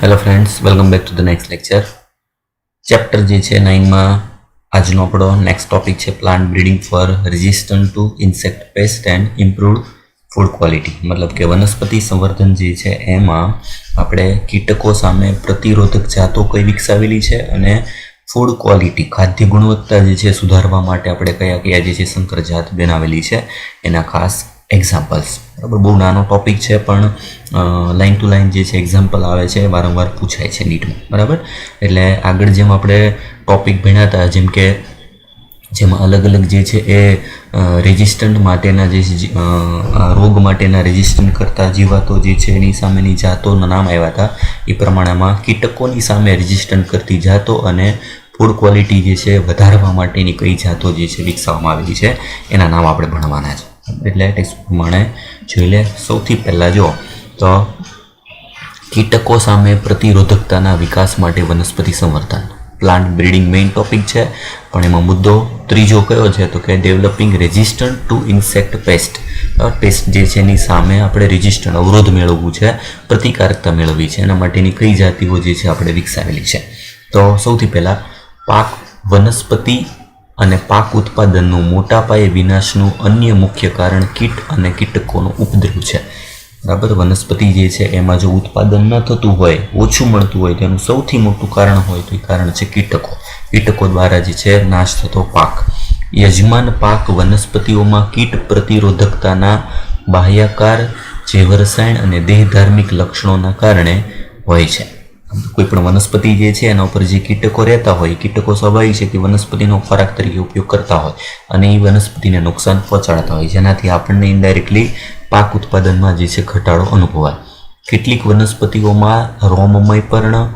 Hello friends, welcome back to the next lecture. Chapter જે છે 9 માં આજનો આપણો નેક્સ્ટ ટોપિક છે plant breeding for resistant to insect pest and improved food quality. મતલબ કે વનસ્પતિ સંવર્ધન જે છે એમાં આપણે કીટકો સામે પ્રતિરોધક જાતો કઈ વિકસાવેલી છે અને ફૂડ ક્વોલિટી ખાદ્ય ગુણવત્તા જે છે સુધારવા માટે આપણે કયા કયા જે છે સંકર જાત બનાવેલી છે એના ખાસ એક્ઝામ્પલ્સ. બરાબર, બહુ નાનો ટોપિક છે પણ લાઇન ટુ લાઇન જે છે એક્ઝામ્પલ આવે છે, વારંવાર પૂછાય છે નીટમાં. બરાબર, એટલે આગળ જેમ આપણે ટોપિક ભણ્યા હતા જેમાં અલગ અલગ જે છે એ રેઝિસ્ટન્ટ માટેના જે રોગ માટેના રેઝિસ્ટન્ટ કરતા જીવાતો જે છે એની સામેની જાતોના નામ આવ્યા હતા. એ પ્રમાણેમાં કીટકોની સામે રેઝિસ્ટન્ટ કરતી જાતો અને ફૂડ ક્વોલિટી જે છે વધારવા માટેની કઈ જાતો જે છે વિકસાવવામાં આવેલી છે એના નામ આપણે ભણવાના છે. એટલે ટેક્સ્ટ પ્રમાણે જોઈ લે. સૌથી પહેલાં જો તો કીટકો સામે પ્રતિરોધકતાના વિકાસ માટે વનસ્પતિ સંવર્ધન પ્લાન્ટ બ્રીડિંગ મેઇન ટોપિક છે, પણ એમાં મુદ્દો ત્રીજો કયો છે તો કે developing resistant to insect pest. Pest જે છે એની સામે આપણે રેઝિસ્ટન્ટ અવરોધ મેળવવું છે, પ્રતિકારકતા મેળવવી છે, એના માટેની કઈ જાતિઓ જે છે આપણે વિકસાવેલી છે. તો સૌથી પહેલાં પાક વનસ્પતિ અને પાક ઉત્પાદનનું મોટા પાયે વિનાશનું અન્ય મુખ્ય કારણ કીટ અને કીટકોનો ઉપદ્રવ છે. બરાબર, વનસ્પતિ જે છે એમાં જો ઉત્પાદન ન થતું હોય, ઓછું મળતું હોય, તેનું સૌથી મોટું કારણ હોય તો એ કારણ છે કીટકો. કીટકો દ્વારા જે છે નાશ થતો પાક. યજમાન પાક વનસ્પતિઓમાં કીટ પ્રતિરોધકતાના બાહ્યાકાર જૈવરસાયણ અને દેહધાર્મિક લક્ષણોના કારણે હોય છે. કોઈ પણ વનસ્પતિ જે છે એના ઉપર જે કીટકો રહેતા હોય, કીટકો સ્વાભાવિક છે કે વનસ્પતિનો ખોરાક તરીકે ઉપયોગ કરતા હોય અને એ વનસ્પતિને નુકસાન પહોંચાડતા હોય, જેનાથી આપણને ઇનડાયરેક્ટલી પાક ઉત્પાદનમાં જે છે ઘટાડો અનુભવાય. કેટલીક વનસ્પતિઓમાં રોમમય પર્ણ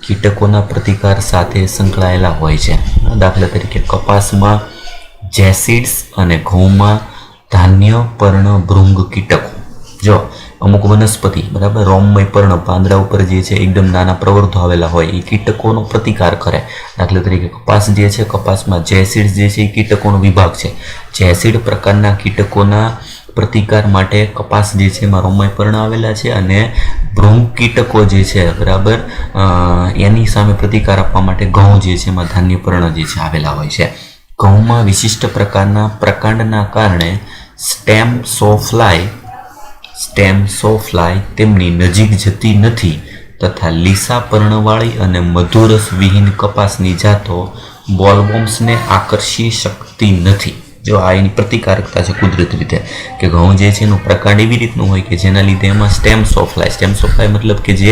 કીટકોના પ્રતિકાર સાથે સંકળાયેલા હોય છે. દાખલા તરીકે કપાસમાં જેસિડ્સ અને ઘઉંમાં ધાન્ય પર્ણ ભૃંગ કીટકો. જો અમુક વનસ્પતિ બરાબર રોમમય પર્ણ પાંદડા ઉપર જે છે એકદમ નાના પ્રવર્ધો આવેલા હોય એ કીટકોનો પ્રતિકાર કરે. દાખલા તરીકે કપાસ જે છે, કપાસમાં જેસિડ જે છે એ કીટકોનો વિભાગ છે. જેસિડ પ્રકારના કીટકોના પ્રતિકાર માટે કપાસ જે છે એમાં રોમમય પર્ણ આવેલા છે અને ભૃંગ કીટકો જે છે બરાબર એની સામે પ્રતિકાર આપવા માટે ઘઉં જે છે એમાં ધાન્ય પર્ણ જે છે આવેલા હોય છે. ઘઉંમાં વિશિષ્ટ પ્રકારના પ્રકાંડના કારણે સ્ટેમ સો ફ્લાય તેમની નજીક જતી નથી તથા લીસા પર્ણવાળી અને મધુરસ વિહીન કપાસની જાતો બોલવોમ્સને આકર્ષી શકતી નથી. જો આ એની પ્રતિકારકતા છે કુદરતી રીતે કે ઘઉં જે છે એનું પ્રકાંડ એવી રીતનું હોય કે જેના લીધે એમાં સ્ટેમ સો ફ્લાય મતલબ કે જે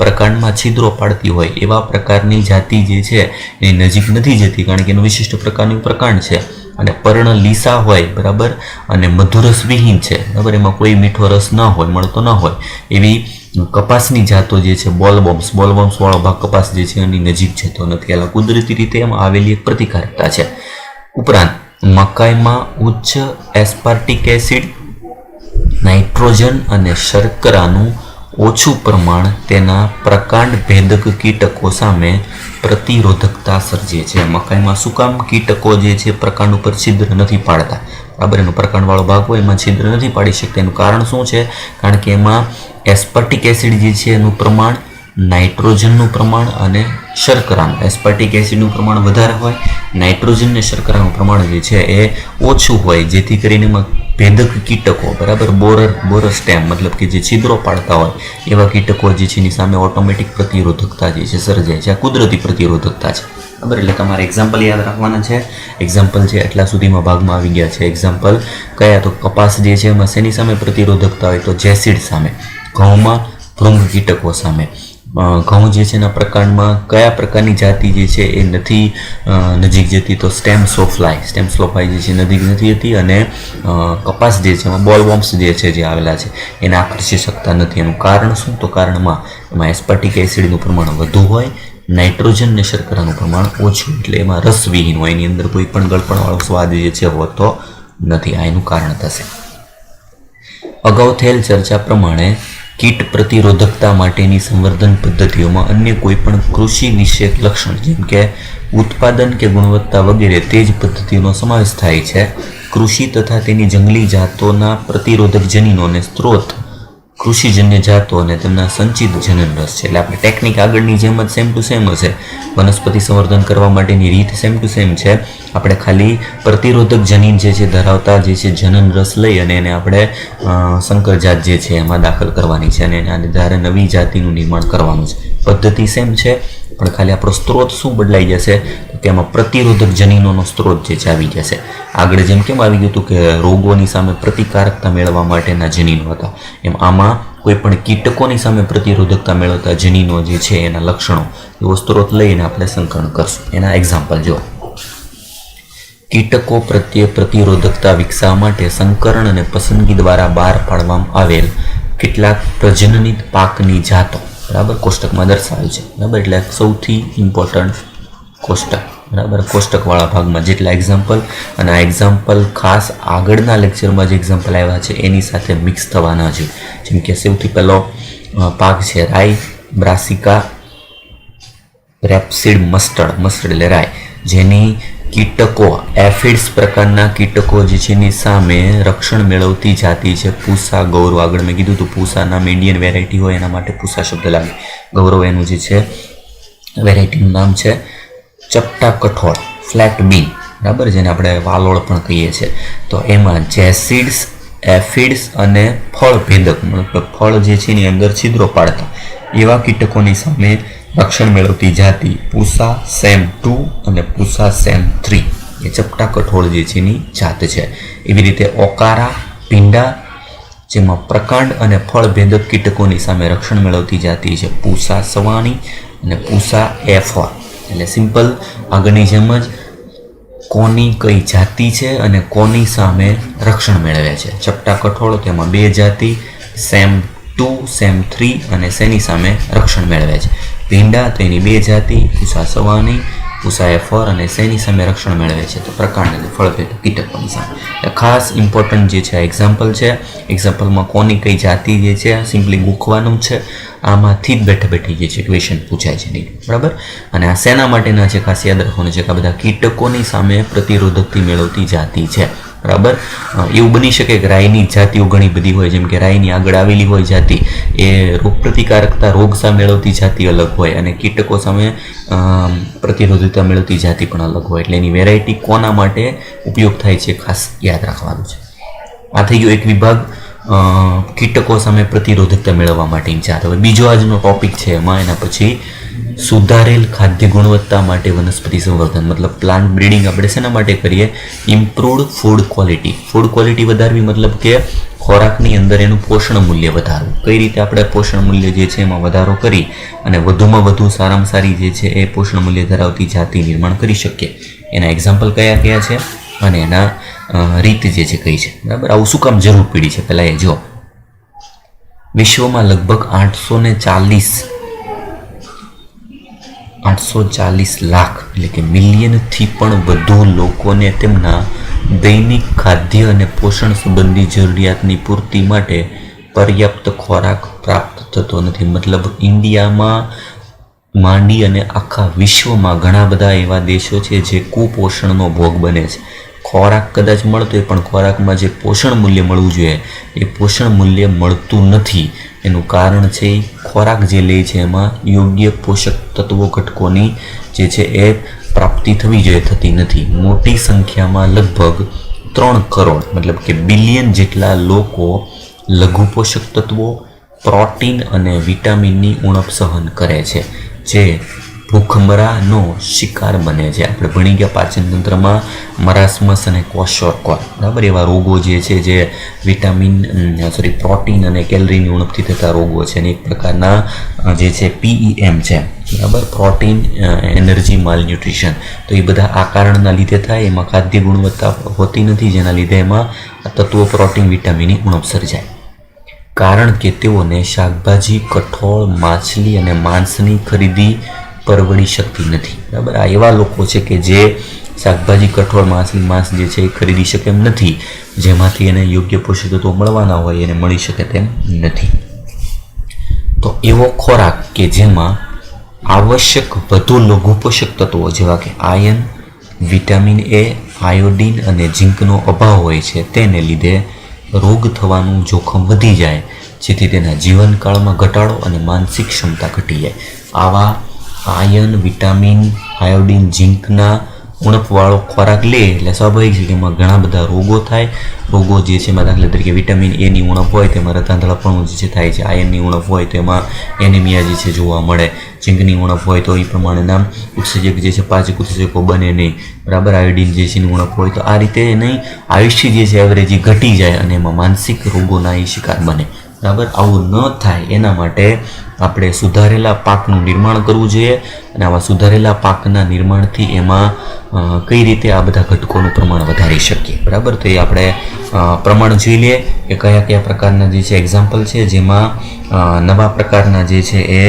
પ્રકાંડમાં છિદ્રો પાડતી હોય એવા પ્રકારની જાતિ જે છે એની નજીક નથી જતી, કારણ કે એનું વિશિષ્ટ પ્રકારનું પ્રકાંડ છે અને પર્ણ લીસા હોય બરાબર અને મધુરસ વિહીન છે બરાબર, એમાં કોઈ મીઠો રસ ન હોય, મળતો ન હોય એવી કપાસની જાતો જે છે બોલવોમ્સ વાળો ભાગ કપાસ જે છે એની નજીક જતો નથી. એટલે કુદરતી રીતે એમાં આવેલી એક પ્રતિકારકતા છે. ઉપરાંત મકાઈમાં ઉચ્ચ એસ્પાર્ટિક એસિડ, નાઇટ્રોજન અને શર્કરાનું ઓછું પ્રમાણ તેના પ્રકાંડ ભેદક કીટકો સામે પ્રતિરોધકતા સર્જે છે. મકાઈમાં શું કામ કીટકો જે છે પ્રકાંડ ઉપર છિદ્ર નથી પાડતા? બરાબર, એનો પ્રકાંડવાળો ભાગ હોય એમાં છિદ્ર નથી પાડી શકતા. એનું કારણ શું છે? કારણ કે એમાં એસ્પાર્ટિક એસિડ જે છે એનું પ્રમાણ, નાઇટ્રોજનનું પ્રમાણ અને શર્કરાનું, એસ્પાર્ટિક એસિડનું પ્રમાણ વધારે હોય, નાઇટ્રોજન અને શર્કરાનું પ્રમાણ જે છે એ ઓછું હોય, જેથી કરીને એમાં ભેદક કીટકો બરાબર બોરર સ્ટેમ મતલબ કે જે છિદ્રો પાડતા હોય એવા કીટકો જે છે એની સામે ઓટોમેટિક પ્રતિરોધકતા જે છે સર્જાય છે. આ કુદરતી પ્રતિરોધકતા છે. બરાબર, એટલે તમારે એક્ઝામ્પલ યાદ રાખવાના છે. એક્ઝામ્પલ છે એટલા સુધીમાં ભાગમાં આવી ગયા છે. એક્ઝામ્પલ કયા તો કપાસ જે છે એમાં શેની સામે પ્રતિરોધકતા હોય તો જેસિડ સામે, ઘઉંમાં ભૃંગ કીટકો સામે. ઘઉં જે છે એના પ્રકાંડમાં કયા પ્રકારની જાતિ જે છે એ નથી નજીક જતી તો સ્ટેમ સો ફ્લાય જે છે નજીક નથી જતી અને કપાસ જે છે એમાં બોલવોમ્સ જે છે જે આવેલા છે એને આકર્ષી શકતા નથી. એનું કારણ શું? તો કારણમાં એમાં એસ્પાર્ટિક એસિડનું પ્રમાણ વધુ હોય, નાઇટ્રોજન અને શર્કરાનું પ્રમાણ ઓછું, એટલે એમાં રસવિહીન હોય, એની અંદર કોઈ પણ ગળપણવાળો સ્વાદ જે છે હોતો નથી. આ એનું કારણ થશે. અગાઉ થયેલ ચર્ચા પ્રમાણે કીટ પ્રતિરોધકતા માટેની સંવર્ધન પદ્ધતિઓમાં અન્ય કોઈ પણ કૃષિ વિષયક લક્ષણ જેમ કે ઉત્પાદન કે ગુણવત્તા વગેરે તે જ પદ્ધતિઓનો સમાવેશ થાય છે. કૃષિ તથા તેની જંગલી જાતોના પ્રતિરોધક જનીનોને સ્ત્રોત કૃષિજન્ય જાતો અને તેમના સંચિત જનનરસ છે. એટલે આપણે ટેકનિક આગળની જેમ જ સેમ ટુ સેમ હશે. વનસ્પતિ સંવર્ધન કરવા માટેની રીત સેમ ટુ સેમ છે. આપણે ખાલી પ્રતિરોધક જનીન જે છે ધરાવતા જે છે જનનરસ લઈ અને એને આપણે સંકરજાત જે છે એમાં દાખલ કરવાની છે અને એના આધારે નવી જાતિનું નિર્માણ કરવાનું છે. પદ્ધતિ સેમ છે, પણ ખાલી આપણો સ્ત્રોત શું બદલાઈ જશે કે એમાં પ્રતિરોધક જનીનોનો સ્ત્રોત જે છે આવી જશે. આગળ જેમ કેમ આવી ગયું હતું કે રોગોની સામે પ્રતિકારકતા મેળવવા માટેના જનીનો હતા, એમ આમાં કોઈ પણ કીટકોની સામે પ્રતિરોધકતા મેળવતા જનીનો જે છે એના લક્ષણો એવો સ્ત્રોત લઈને આપણે સંકરણ કરશું. એના એક્ઝામ્પલ જો, કીટકો પ્રત્યે પ્રતિરોધકતા વિકસાવવા માટે સંકરણ અને પસંદગી દ્વારા બહાર પાડવામાં આવેલ કેટલાક પ્રજનનિત પાકની જાતો, બરાબર, કોષ્ટકમાં દર્શાવ્યું છે, બરાબર. એટલે સૌથી ઇમ્પોર્ટન્ટ કોષ્ટક, બરાબર, કોષ્ટકવાળા ભાગમાં જેટલા એક્ઝામ્પલ, અને આ એક્ઝામ્પલ ખાસ આગળના લેક્ચરમાં જે એક્ઝામ્પલ આવ્યા છે એની સાથે મિક્સ થવાના છે. જેમ કે સૌથી પહેલો પાક છે રાઈ, બ્રાસિકા રેપ્સિડ મસ્ટર્ડ, મસ્ટર્ડ એટલે રાઈ, જેની કીટકો એફિડ્સ પ્રકારના કીટકો જે છે એની સામે રક્ષણ મેળવતી જાતિ છે પૂસા ગૌરવ. આગળ મેં કીધું હતું પૂસાના ઇન્ડિયન વેરાયટી હોય એના માટે પૂસા શબ્દ લાગે. ગૌરવ એનું જે છે વેરાયટીનું નામ છે. ચપટા કઠોળ ફ્લેટ બીન, બરાબર, જેને આપણે વાલોળ પણ કહીએ છીએ. તો એમાં જેસિડ્સ, એફિડ્સ અને ફળ ભેદક, મતલબ ફળ જે છે એની અંદર છિદ્રો પાડતા એવા કીટકોની સામે રક્ષણ મેળવતી જાતિ પૂસા સેમ 2 અને પૂસા સેમ 3 એ ચપટા કઠોળ જે છે એની જાત છે. એવી રીતે ઓકારા ભીંડા, જેમાં પ્રકાંડ અને ફળ ભેદક કીટકોની સામે રક્ષણ મેળવતી જાતિ છે પૂસા સવાણી અને પૂસા એફોર. એટલે સિમ્પલ આગળની જેમ જ કોની કઈ જાતિ છે અને કોની સામે રક્ષણ મેળવે છે. ચપટા કઠોળ તેમાં 2 જાતિ, સેમ 2, સેમ 3 અને શેની સામે રક્ષણ મેળવે છે. ભીંડા તો એની 2 જાતિ, પૂસા સવાની, પૂસા એફોર અને શેની સામે રક્ષણ મેળવે છે તો પ્રકાંડ અને ફળભેદક કીટકોની સામે. ખાસ ઇમ્પોર્ટન્ટ જે છે એક્ઝામ્પલ છે. એક્ઝામ્પલમાં કોની કઈ જાતિ જે છે સિમ્પલી મૂકવાનું છે. આમાંથી જ બેઠે બેઠી જે છે ક્વેશ્ચન પૂછાય છે નહીં, બરાબર. અને આ શેના માટેના છે ખાસ યાદ રાખવાનું છે કે આ બધા કીટકોની સામે પ્રતિરોધકથી મેળવતી જાતિ છે, બરાબર. એવું બની શકે કે રાઈની જાતિઓ ઘણી બધી હોય, જેમ કે રાઈની આગળ આવેલી હોય જાતિ એ રોગ પ્રતિકારકતા રોગ સામે મેળવતી જાતિ અલગ હોય અને કીટકો સામે પ્રતિરોધકતા મેળવતી જાતિ પણ અલગ હોય. એટલે એની વેરાયટી કોના માટે ઉપયોગ થાય છે ખાસ યાદ રાખવાનું છે. આ થઈ ગયો એક વિભાગ કીટકો સામે પ્રતિરોધકતા મેળવવા માટેની જાત. હવે બીજો આજનો ટોપિક છે એમાં એના પછી સુધારેલ ખાદ્ય ગુણવત્તા માટે વનસ્પતિ સંવર્ધન, મતલબ પ્લાન્ટ બ્રીડિંગ આપણે શેના માટે કરીએ? Improved food quality. Food quality વધારવી મતલબ કે ખોરાકની અંદર એનું પોષણ મૂલ્ય વધારવું. કઈ રીતે આપણે પોષણ મૂલ્ય જે છે એમાં વધારો કરી અને વધુમાં વધુ સારામાં સારી જે છે એ પોષણ મૂલ્ય ધરાવતી જાતિ નિર્માણ કરી શકીએ. એના એક્ઝામ્પલ કયા કયા છે અને એના રીત જે છે કઈ છે, બરાબર. આવું શું કામ જરૂર પડી છે પહેલાં એ જો. વિશ્વમાં લગભગ 840 લાખ એટલે કે મિલિયનથી પણ વધુ લોકોને તેમના દૈનિક ખાદ્ય અને પોષણ સંબંધી જરૂરિયાતની પૂર્તિ માટે પર્યાપ્ત ખોરાક પ્રાપ્ત થતો નથી. મતલબ ઇન્ડિયામાં માંડી અને આખા વિશ્વમાં ઘણા બધા એવા દેશો છે જે કુપોષણનો ભોગ બને છે. ખોરાક કદાચ મળતો હોય પણ ખોરાકમાં જે પોષણ મૂલ્ય મળવું જોઈએ એ પોષણ મૂલ્ય મળતું નથી. એનું કારણ છે ખોરાક જે લે છે એમાં યોગ્ય પોષક તત્વો ઘટકોની જે છે એ પ્રાપ્તિ થવી જોઈએ, થતી નથી. મોટી સંખ્યામાં લગભગ 3 કરોડ મતલબ કે બિલિયન જેટલા લોકો લઘુ પોષક તત્વો, પ્રોટીન અને વિટામિનની ઉણપ સહન કરે છે, જે ભૂખમરાનો શિકાર બને છે. આપણે ભણી ગયા પાચન તંત્રમાં મરાસ્મસ અને ક્વોશોર્કોર, બરાબર, એવા રોગો જે છે જે પ્રોટીન અને કેલરીની ઉણપથી થતા રોગો છે. અને એક પ્રકારના જે છે PEM છે, બરાબર, પ્રોટીન એનર્જી માલન્યુટ્રિશન. તો એ બધા આ કારણના લીધે થાય. એમાં ખાદ્ય ગુણવત્તા હોતી નથી, જેના લીધે એમાં તત્વો પ્રોટીન વિટામિનની ઉણપ સર્જાય. કારણ કે તેઓને શાકભાજી, કઠોળ, માછલી અને માંસની ખરીદી પરવડી શકતી નથી, બરાબર. આ એવા લોકો છે કે જે શાકભાજી, કઠોળ, માછલી, માંસ જે છે એ ખરીદી શકે એમ નથી, જેમાંથી એને યોગ્ય પોષક તત્વો મળવાના હોય એને મળી શકે તેમ નથી. તો એવો ખોરાક કે જેમાં આવશ્યક વધુ લઘુ પોષક તત્વો જેવા કે આયર્ન, વિટામિન A, આયોડીન અને ઝીંકનો અભાવ હોય છે, તેને લીધે રોગ થવાનું જોખમ વધી જાય જેથી તેના જીવનકાળમાં ઘટાડો અને માનસિક ક્ષમતા ઘટી જાય. આવા આયર્ન, વિટામિન, આયોડિન, ઝીંકના ઉણપવાળો ખોરાક લે એટલે સ્વાભાવિક છે કે એમાં ઘણા બધા રોગો થાય. રોગો જે છે એમાં દાખલા તરીકે વિટામિન એની ઉણપ હોય તેમાં રતાંતળાપણું જે છે થાય છે. આયર્નની ઉણપ હોય તો એમાં એનિમિયા જે છે જોવા મળે. ઝીંકની ઉણપ હોય તો એ પ્રમાણેના ઉત્સેચક જે છે પાચક ઉત્સેચકો બને નહીં. બરાબર. આયોડિન જે છે એની ઉણપ હોય તો આ રીતે નહીં આયુષ્ય જે છે એવરેજ ઘટી જાય અને એમાં માનસિક રોગોના એ શિકાર બને. બરાબર. આવું ન થાય એના માટે આપણે સુધારેલા પાકનું નિર્માણ કરવું જોઈએ અને આવા સુધારેલા પાકના નિર્માણથી એમાં કઈ રીતે આ બધા ઘટકોનું પ્રમાણ વધારી શકીએ. બરાબર. તો એ આપણે પ્રમાણ જોઈ લઈએ કે કયા કયા પ્રકારના જે છે એક્ઝામ્પલ છે જેમાં નવા પ્રકારના જે છે એ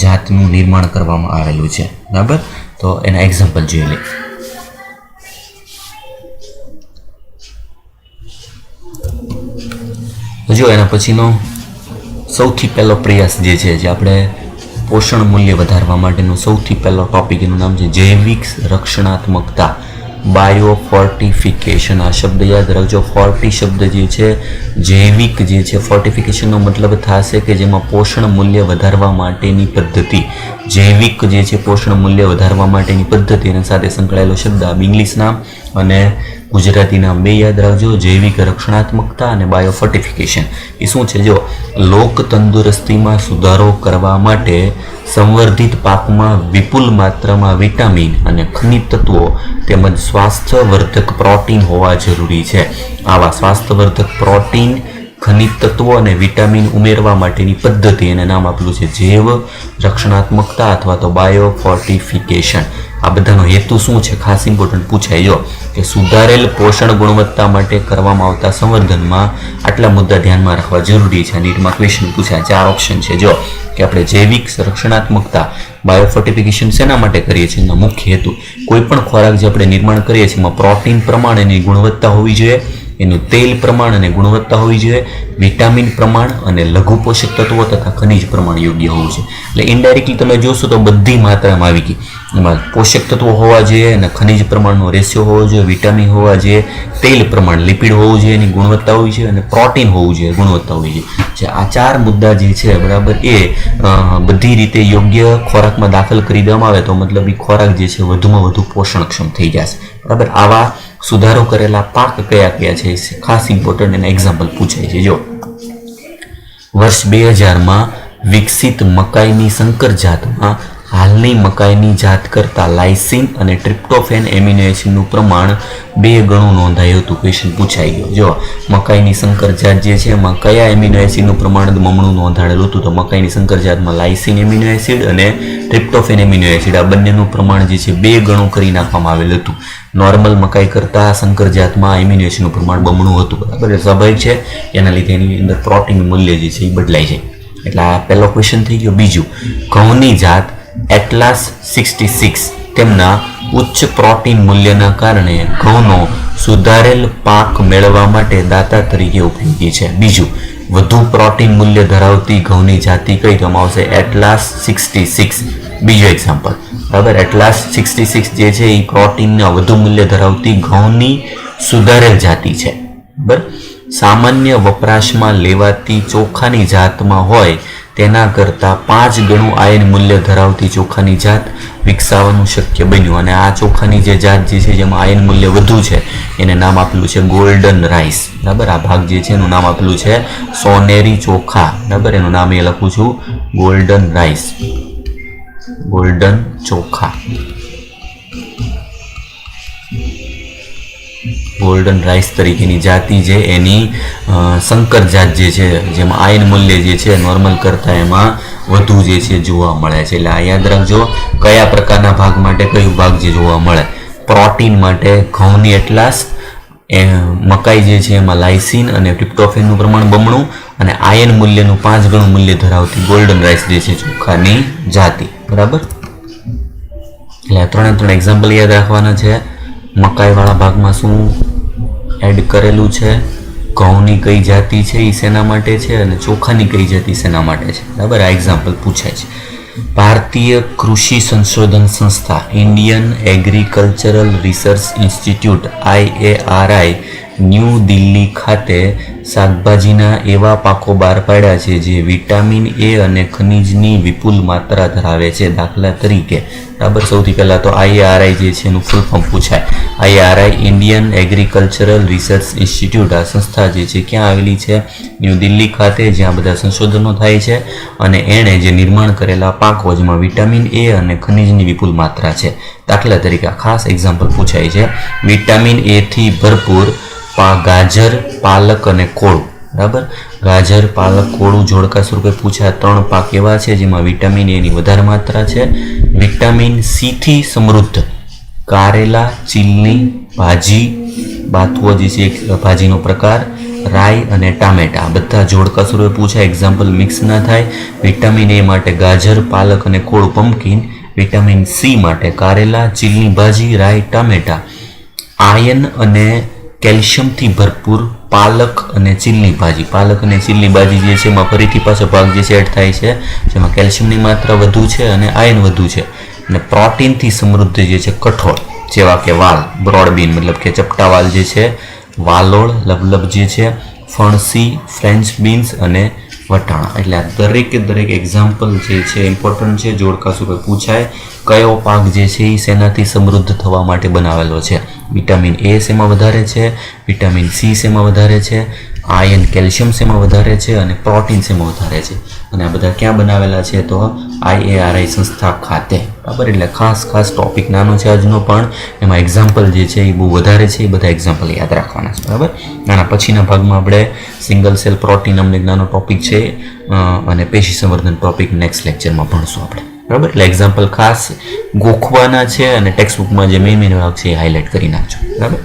જાતનું નિર્માણ કરવામાં આવેલું છે. બરાબર. તો એના એક્ઝામ્પલ જોઈ લઈએ. જો એના પછીનો સૌથી પહેલો પ્રયાસ જે છે જે આપણે પોષણ મૂલ્ય વધારવા માટેનો સૌથી પહેલો ટોપિક એનું નામ છે જૈવિક રક્ષણાત્મકતા, બાયોફોર્ટિફિકેશન. આ શબ્દ યાદ રાખજો. ફોર્ટી શબ્દ જે છે જૈવિક જે છે ફોર્ટિફિકેશનનો મતલબ થશે કે જેમાં પોષણ મૂલ્ય વધારવા માટેની પદ્ધતિ. જૈવિક જે છે પોષણ મૂલ્ય વધારવા માટેની પદ્ધતિ એના સાથે સંકળાયેલો શબ્દ આ ઇંગ્લિશ નામ અને ગુજરાતી નામ બે યાદ રાખજો. જૈવિક રક્ષણાત્મકતા અને બાયોફોર્ટિફિકેશન એ શું છે? જો લોક તંદુરસ્તીમાં સુધારો કરવા માટે સંવર્ધિત પાકમાં વિપુલ માત્રામાં વિટામિન અને ખનિજ તત્વો તેમજ સ્વાસ્થ્યવર્ધક પ્રોટીન હોવા જરૂરી છે. આવા સ્વાસ્થ્યવર્ધક પ્રોટીન, ખનિજ તત્વો અને વિટામિન ઉમેરવા માટેની પદ્ધતિ એને નામ આપેલું છે જૈવ રક્ષણાત્મકતા અથવા તો બાયોફોર્ટિફિકેશન. આ બધાનો હેતુ શું છે? ખાસ ઇમ્પોર્ટન્ટ પૂછાય. જો કે સુધારેલ પોષણ ગુણવત્તા માટે કરવામાં આવતા સંવર્ધનમાં આટલા મુદ્દા ધ્યાનમાં રાખવા જરૂરી છે. નીટમાં ક્વેશ્ચન પૂછાય. 4 ઓપ્શન છે. જો કે આપણે જૈવિક રક્ષણાત્મકતા બાયોફોર્ટિફિકેશન શેના માટે કરીએ છીએ? એનો મુખ્ય હેતુ કોઈ પણ ખોરાક જે આપણે નિર્માણ કરીએ છીએ એમાં પ્રોટીન પ્રમાણ એની ગુણવત્તા હોવી જોઈએ, એનું તેલ પ્રમાણ અને ગુણવત્તા હોવી જોઈએ, વિટામિન પ્રમાણ અને લઘુ પોષક તત્વો તથા ખનિજ પ્રમાણ યોગ્ય હોવું છે. એટલે ઇનડાયરેક્ટલી તમે જોશો તો બધી માત્રામાં આવી ગઈ. એમાં પોષક તત્વો હોવા જોઈએ અને ખનિજ પ્રમાણનો રેશિયો હોવો જોઈએ, વિટામિન હોવા જોઈએ, તેલ પ્રમાણ લિપિડ હોવું જોઈએ, એની ગુણવત્તા હોવી જોઈએ અને પ્રોટીન હોવું જોઈએ, ગુણવત્તા હોવી જોઈએ. જે આ 4 મુદ્દા જે છે બરાબર એ બધી રીતે યોગ્ય ખોરાકમાં દાખલ કરી દેવામાં આવે તો મતલબ એ ખોરાક જે છે વધુમાં વધુ પોષણક્ષમ થઈ જશે. બરાબર. આવા સુધારો કરેલા પાક કયા કયા છે ખાસ ઇમ્પોર્ટન્ટ એના એક્ઝામ્પલ પૂછાય છે. જો વર્ષ 2000માં વિકસિત મકાઈની સંકર જાતમાં હાલની મકાઈની જાત કરતાં લાઇસિન અને ટ્રિપ્ટોફેન એમિનો એસિડનું પ્રમાણ 2 ગણું નોંધાયું હતું. ક્વેશ્ચન પૂછાઈ ગયો. જો મકાઈની સંકર જાત જે છે એમાં કયા એમિનો એસિડનું પ્રમાણ બમણું નોંધાયેલું હતું? તો મકાઈની સંકર જાતમાં લાઇસિન એમિનો એસિડ અને ટ્રિપ્ટોફેન એમિનો એસિડ આ બંનેનું પ્રમાણ જે છે 2 ગણું કરી નાખવામાં આવેલું હતું. નોર્મલ મકાઈ કરતાં સંકર જાતમાં એમિનો એસિડનું પ્રમાણ બમણું હતું. બરાબર. સ્વાભાવિક છે. એના લીધે એની અંદર પ્રોટીન મૂલ્ય જે છે એ બદલાય છે. એટલે આ પહેલો ક્વેશ્ચન થઈ ગયો. બીજું, ઘઉંની જાત એટલાસ 66 તેમના ઉચ્ચ પ્રોટીન મૂલ્યના કારણે ઘઉંનો સુધારેલ પાક મેળવવા માટે દાતા તરીકે ઉપયોગી છે. બીજું, વધુ પ્રોટીન મૂલ્ય ધરાવતી ઘઉંની જાતિ કઈ તો આવશે? એટલાસ 66. બીજો એક્ઝામ્પલ. બરાબર. એટલાસ 66 જે છે એ પ્રોટીનના વધુ મૂલ્ય ધરાવતી ઘઉંની સુધારેલ જાતિ છે. બરાબર. સામાન્ય વપરાશમાં લેવાતી ચોખાની જાતમાં હોય તેના કરતાં 5 ગણું આયન મૂલ્ય ધરાવતી ચોખાની જાત વિકસાવવાનું શક્ય બન્યું. અને આ ચોખાની જે જાત જે છે જેમાં આયન મૂલ્ય વધુ છે એને નામ આપેલું છે ગોલ્ડન રાઈસ. બરાબર. આ ભાગ જે છે એનું નામ આપેલું છે સોનેરી ચોખા. બરાબર. એનું નામ એ લખું છું ગોલ્ડન રાઈસ, ગોલ્ડન ચોખા. ગોલ્ડન રાઈસ તરીકેની જાતિ છે એની સંકર જાત જે છે જેમાં આયન મૂલ્ય જે છે નોર્મલ કરતાં એમાં વધુ જે છે જોવા મળે છે. એટલે આ યાદ રાખજો કયા પ્રકારના ભાગ માટે કયું ભાગ જે જોવા મળે. પ્રોટીન માટે ઘઉંની એટલાસ, મકાઈ જે છે એમાં લાઇસિન અને ટ્રિપ્ટોફેનનું પ્રમાણ બમણું અને આયન મૂલ્યનું 5 ગણું મૂલ્ય ધરાવતી ગોલ્ડન રાઈસ જે છે ચોખાની જાતિ. બરાબર. એટલે 3 એક્ઝામ્પલ યાદ રાખવાના છે. મકાઈવાળા ભાગમાં શું એડ કરેલું છે, ઘઉંની કઈ જાતિ છે એ શેના માટે છે અને ચોખાની કઈ જાતિ શેના માટે છે. બરાબર. આ એક્ઝામ્પલ પૂછાય છે. ભારતીય કૃષિ સંશોધન સંસ્થા Indian agricultural research institute IARI new Delhi ખાતે શાકભાજીના એવા પાકો બહાર પાડ્યા છે જે વિટામિન એ અને ખનિજની વિપુલ માત્રા ધરાવે છે. દાખલા તરીકે બરાબર, સૌથી પહેલાં તો IARI જે છે એનું ફૂલ ફોર્મ પૂછાય. IARI Indian agricultural research institute, આ સંસ્થા જે છે ક્યાં આવેલી છે? ન્યૂ દિલ્હી ખાતે, જ્યાં બધા સંશોધનો થાય છે. અને એણે જે નિર્માણ કરેલા પાકો જેમાં વિટામિન એ અને ખનિજની વિપુલ માત્રા છે. દાખલા તરીકે ખાસ એક્ઝામ્પલ પૂછાય છે, વિટામિન એ થી ભરપૂર ગાજર, પાલક અને કોળું. બરાબર, ગાજર, પાલક, કોળું જોડકા સ્વરૂપે પૂછ્યા 3 પાક એવા છે જેમાં વિટામિન એની વધારે માત્રા છે. વિટામિન સી થી સમૃદ્ધ કારેલા, ચીલની ભાજી, બાથુઓ જે છે એક ભાજીનો પ્રકાર, રાઈ અને ટામેટા, બધા જોડકા સ્વરૂપે પૂછાય. એક્ઝામ્પલ મિક્સ ના થાય. વિટામિન એ માટે ગાજર, પાલક અને કોળું પમ્પકિન. વિટામિન સી માટે કારેલા, ચીલની ભાજી, રાઈ, ટામેટા. આયર્ન અને કેલ્શિયમથી ભરપૂર પાલક અને ચીલની ભાજી. પાલક અને ચીલની ભાજી જે છે એમાં ફરીથી પાછો ભાગ જે છે એડ થાય છે, જેમાં કેલ્શિયમની માત્રા વધુ છે અને આયર્ન વધુ છે. અને પ્રોટીનથી સમૃદ્ધ જે છે કઠોળ, જેવા કે વાલ, બ્રોડબીન મતલબ કે ચપટા વાલ જે છે, વાલોળ, લબલબ જે છે, ફણસી, ફ્રેન્ચ બીન્સ અને વટાણા. એટલે આ દરેક એક્ઝામ્પલ જે છે ઇમ્પોર્ટન્ટ છે, જોડકા સ્વરૂપે પૂછાય. કયો પાક જે છે એ શેનાથી સમૃદ્ધ થવા માટે બનાવેલો છે? વિટામિન એ શેમાં વધારે છે, વિટામિન સી શેમાં વધારે છે, આયર્ન, કેલ્શિયમ શેમાં વધારે છે અને પ્રોટીન શેમાં વધારે છે. અને આ બધા ક્યાં બનાવેલા છે? તો IARI સંસ્થા ખાતે. બરાબર, એટલે ખાસ ટોપિક નાનો છે આજનો, પણ એમાં એક્ઝામ્પલ જે છે એ બહુ વધારે છે. એ બધા એક્ઝામ્પલ યાદ રાખવાના છે. બરાબર, આના પછીના ભાગમાં આપણે સિંગલ સેલ પ્રોટીન અમને એક નાનો ટોપિક છે અને પેશી સંવર્ધન ટોપિક નેક્સ્ટ લેક્ચરમાં ભણશું આપણે. બરાબર, એટલે એક્ઝામ્પલ ખાસ ગોખવાના છે અને ટેક્સ્ટ બુકમાં જે મેઇન ભાગ છે એ હાઇલાઇટ કરી નાખજો. બરાબર.